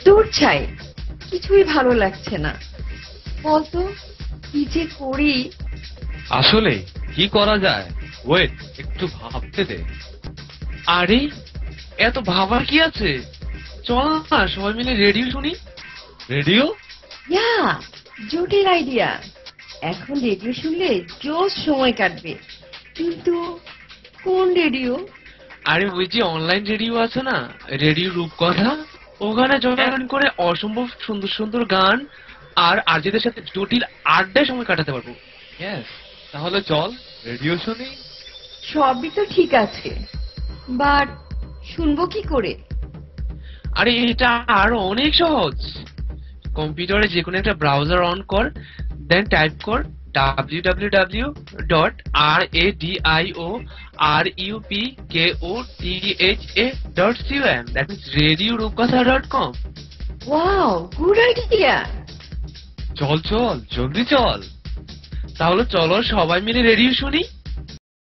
দূর ছাই, কিছুই ভালো লাগছে না। বলতো কি যে করি। আসলে কি করা যায়? ওয়েট, একটু ভাবতে দে। আরে, এত ভাবার কি আছে? চল না সবাই মিলে রেডিও শুনি। রেডিও? ইয়া, জটিল আইডিয়া। এখন রেডিও শুনলে জোশ সময় কাটবে, কিন্তু কোন রেডিও? আরে ওই যে অনলাইন রেডিও আছে না, রেডিও রূপকথা, ওখানে জয়েন করে অসম্ভব সুন্দর সুন্দর গান আর আরজেদের সাথে জটিল আড্ডায় সময় কাটাতে পারবো। ইয়েস, তাহলে চল রেডিও শুনি। সবই তো ঠিক আছে, বাট শুনবো কি করে? আরে এটা আরো অনেক সহজ। কম্পিউটারে যে কোনো একটা ব্রাউজার অন কর, দেন টাইপ কর www.radiorupkotha.com, that means radiorupkotha.com. Wow, good idea. চল চল জলদি চল। তাহলে চলো সবাই মিলে রেডিও শুনি।